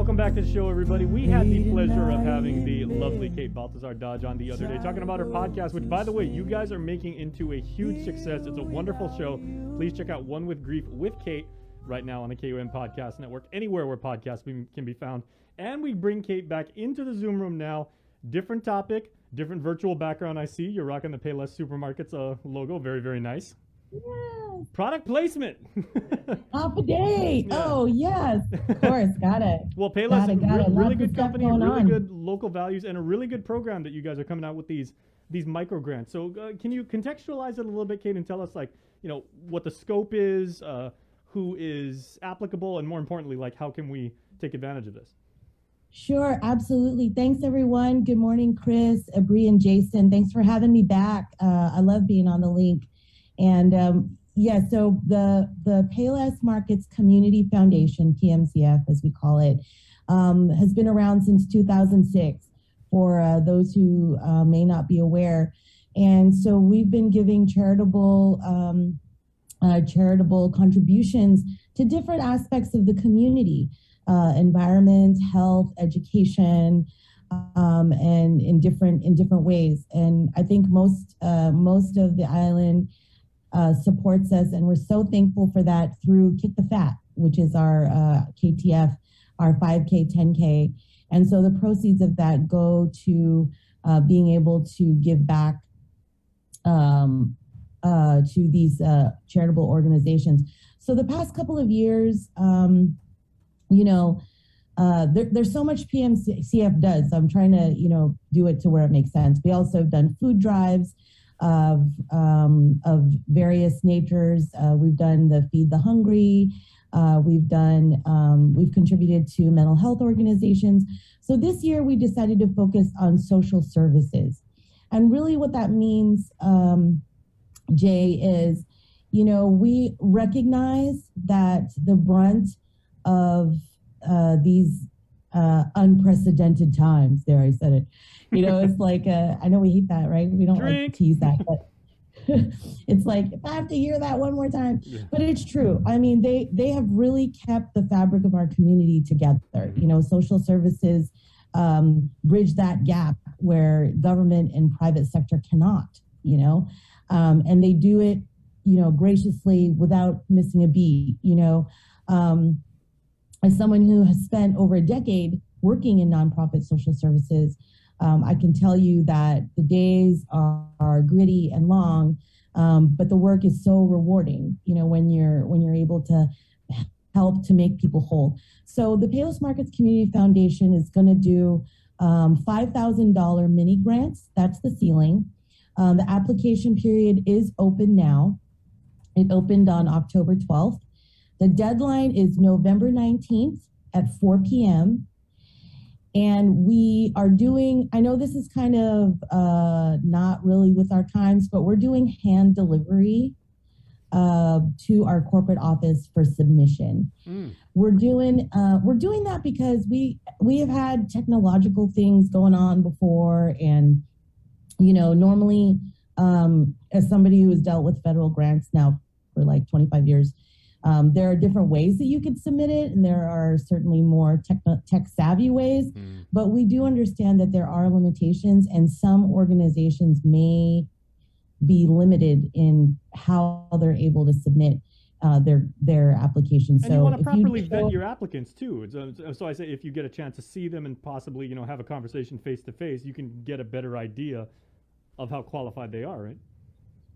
Welcome back to the show, everybody. We had the pleasure of having the lovely Kate Baltazar-Dodge on the other day, talking about her podcast, which, by the way, you guys are making into a huge success. It's a wonderful show. Please check out One with Grief with Kate right now on the KOM Podcast Network, anywhere where podcasts can be found. And we bring Kate back into the Zoom room now. Different topic, different virtual background. I see you're rocking the Payless Supermarkets logo. Very, very nice. Yes. Product placement. Half a day. Yeah. Oh, yes. Of course. Got it. Well, Payless, really good company, really good local values, and a really good program that you guys are coming out with these micro grants. So can you contextualize it a little bit, Kate, and tell us, like, you know, what the scope is, who is applicable, and more importantly, like, how can we take advantage of this? Sure, absolutely. Thanks, everyone. Good morning, Chris, Abri, and Jason. Thanks for having me back. I love being on the link. And so the Payless Markets Community Foundation, PMCF as we call it, has been around since 2006 for those who may not be aware. And so we've been giving charitable contributions to different aspects of the community, environment, health, education, and in different ways. And I think most of the island supports us, and we're so thankful for that through Kick the Fat, which is our KTF, our 5K, 10K. And so the proceeds of that go to being able to give back to these charitable organizations. So the past couple of years, there's so much PMCF does. So I'm trying to, do it to where it makes sense. We also have done food drives of various natures. We've done the Feed the Hungry. We've contributed to mental health organizations. So this year we decided to focus on social services. And really what that means, Jay, is, we recognize that the brunt of these unprecedented times, there I said it, it's like, I know we hate that, right? We don't like to use that, but it's like, if I have to hear that one more time, but it's true. I mean, they have really kept the fabric of our community together. Social services bridge that gap where government and private sector cannot, and they do it, graciously without missing a beat, as someone who has spent over a decade working in nonprofit social services, I can tell you that the days are gritty and long, but the work is so rewarding, when you're able to help to make people whole. So the Payless Markets Community Foundation is going to do $5,000 mini grants. That's the ceiling. The application period is open now. It opened on October 12th. The deadline is November 19th at 4 p.m. And we are doing, I know this is kind of not really with our times, but we're doing hand delivery to our corporate office for submission. We're doing that because we have had technological things going on before. And, normally, as somebody who has dealt with federal grants now for like 25 years, there are different ways that you could submit it, and there are certainly more tech-savvy ways, but we do understand that there are limitations, and some organizations may be limited in how they're able to submit their applications. And you want to properly vet your applicants, too. So I say if you get a chance to see them and possibly, have a conversation face-to-face, you can get a better idea of how qualified they are, right?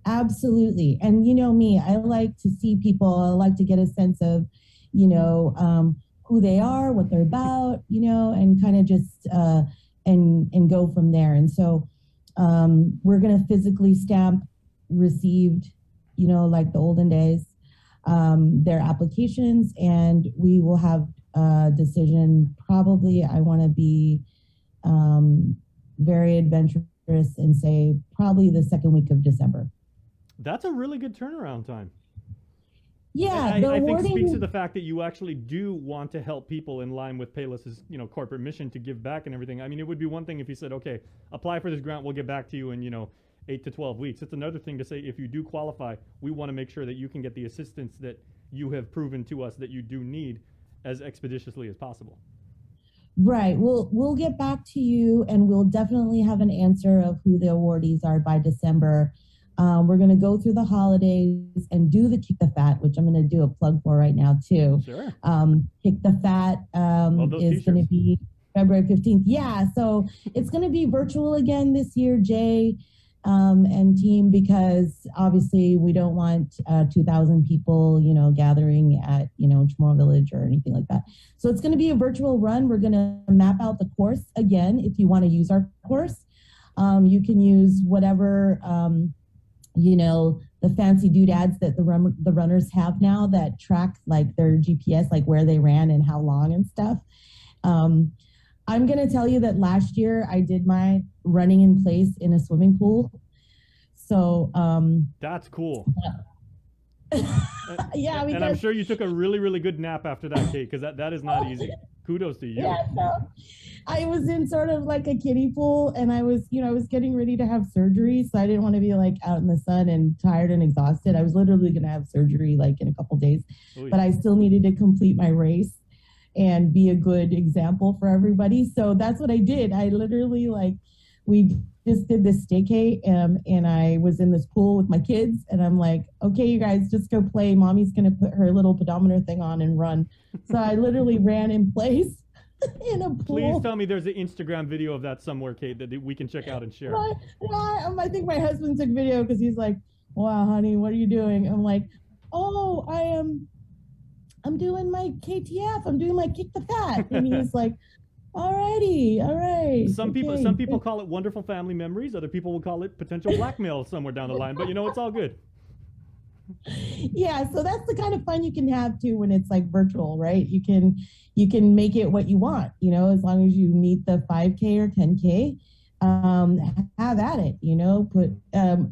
Absolutely. And me, I like to see people. I like to get a sense of, who they are, what they're about, and kind of just and go from there. And so we're going to physically stamp received, like the olden days, their applications, and we will have a decision. Probably, I want to be very adventurous and say probably the second week of December. That's a really good turnaround time. Yeah, I think speaks to the fact that you actually do want to help people in line with Payless's, corporate mission to give back and everything. I mean, it would be one thing if you said, okay, apply for this grant, we'll get back to you in, 8 to 12 weeks. It's another thing to say, if you do qualify, we want to make sure that you can get the assistance that you have proven to us that you do need as expeditiously as possible. Right. We'll get back to you, and we'll definitely have an answer of who the awardees are by December. We're going to go through the holidays and do the Kick the Fat, which I'm going to do a plug for right now too. Sure. Kick the Fat is going to be February 15th. Yeah. So it's going to be virtual again this year, Jay and team, because obviously we don't want 2,000 people, gathering at, Chamorro Village or anything like that. So it's going to be a virtual run. We're going to map out the course again. If you want to use our course, you can use whatever, the fancy doodads that the runners have now that track like their GPS, like where they ran and how long and stuff. I'm going to tell you that last year I did my running in place in a swimming pool. So that's cool. Yeah, and I'm sure you took a really, really good nap after that, Kate, because that is not easy. Kudos to you. Yeah, so I was in sort of like a kiddie pool, and I was getting ready to have surgery, so I didn't want to be like out in the sun and tired and exhausted. I was literally going to have surgery like in a couple days, but I still needed to complete my race and be a good example for everybody. So that's what I did. I literally we just did this staycay, and I was in this pool with my kids, and I'm like, okay, you guys just go play. Mommy's going to put her little pedometer thing on and run. So I literally ran in place in a pool. Please tell me there's an Instagram video of that somewhere, Kate, that we can check out and share. I think my husband took video because he's like, wow, honey, what are you doing? I'm like, oh, I'm doing my KTF. I'm doing my Kick the Fat. And he's like, all right. Some people call it wonderful family memories. Other people will call it potential blackmail somewhere down the line. But it's all good. Yeah, so that's the kind of fun you can have too when it's like virtual, right? You can make it what you want, as long as you meet the 5K or 10K. Have at it, I'm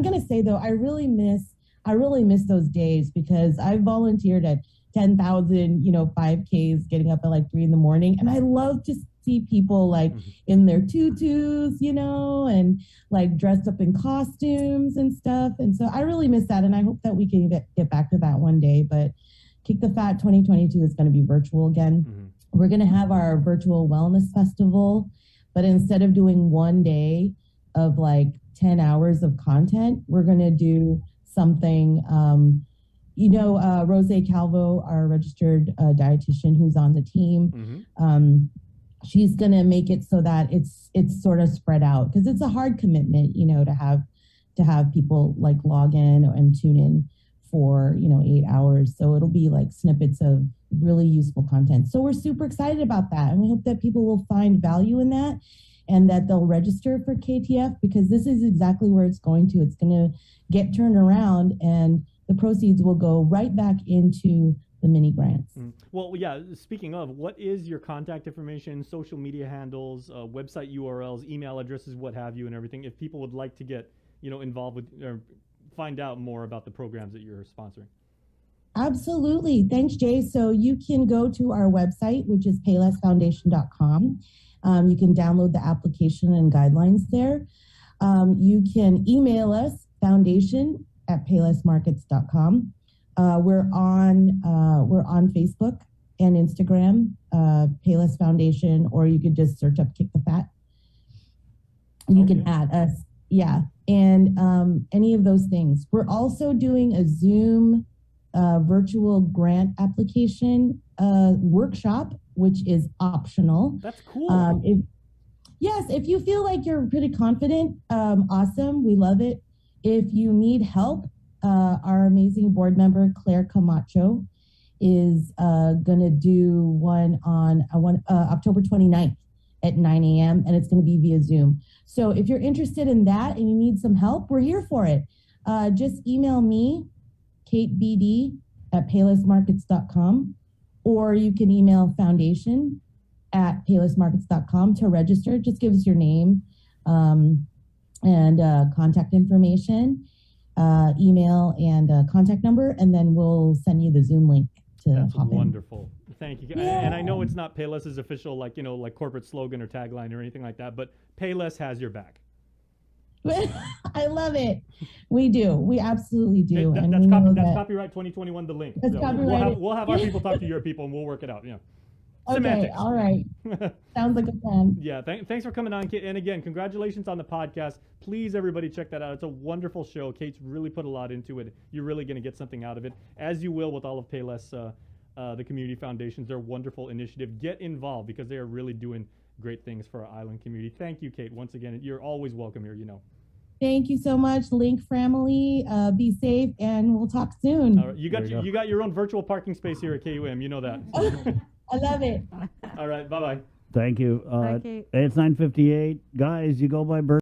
gonna say though, I really miss those days, because I volunteered at 10,000, 5Ks, getting up at like 3 a.m, and I love to see people like in their tutus, and like dressed up in costumes and stuff. And so I really miss that, and I hope that we can get back to that one day. But Kick the Fat 2022 is going to be virtual again. We're going to have our virtual wellness festival, but instead of doing one day of like 10 hours of content, we're going to do something. Rose Calvo, our registered dietitian who's on the team, she's going to make it so that it's sort of spread out, because it's a hard commitment, to have people like log in and tune in for, 8 hours. So it'll be like snippets of really useful content. So we're super excited about that. And we hope that people will find value in that, and that they'll register for KTF, because this is exactly where it's going to. It's going to get turned around, and the proceeds will go right back into the mini grants. Well, yeah, speaking of, what is your contact information, social media handles, website URLs, email addresses, what have you, and everything, if people would like to get, involved with or find out more about the programs that you're sponsoring? Absolutely. Thanks, Jay. So you can go to our website, which is paylessfoundation.com. You can download the application and guidelines there. You can email us, foundation@paylessmarkets.com. We're on Facebook and Instagram, Payless Foundation, or you could just search up Kick the Fat. You can add us, and any of those things. We're also doing a Zoom virtual grant application workshop, which is optional. That's cool. If you feel like you're pretty confident, awesome, we love it. If you need help, our amazing board member, Claire Camacho, is going to do one on October 29th at 9 a.m., and it's going to be via Zoom. So if you're interested in that and you need some help, we're here for it. Just email me, katebd@paylessmarkets.com, or you can email foundation@paylessmarkets.com to register. Just give us your name and contact information, email and contact number, and then we'll send you the Zoom link to That's hop wonderful. Thank you. Yeah. And I know it's not Payless's official, like corporate slogan or tagline or anything like that, but Payless has your back. I love it. We do. We absolutely do. That's copyright 2021, the link. That's so copyrighted. we'll have our people talk to your people, and we'll work it out. Yeah. Okay, Semantics. all right. Sounds like a plan. Yeah, thanks for coming on, Kate. And again, congratulations on the podcast. Please, everybody, check that out. It's a wonderful show. Kate's really put a lot into it. You're really going to get something out of it, as you will with all of Payless, the community foundations. They're a wonderful initiative. Get involved because they are really doing great things for our island community. Thank you, Kate. Once again, you're always welcome here, you know. Thank you so much, Link family. Be safe, and we'll talk soon. All right, you got your own virtual parking space here at KUM. You know that. I love it. All right, bye-bye. Thank you. Bye, Kate. It's 9:58. Guys, you go by bird.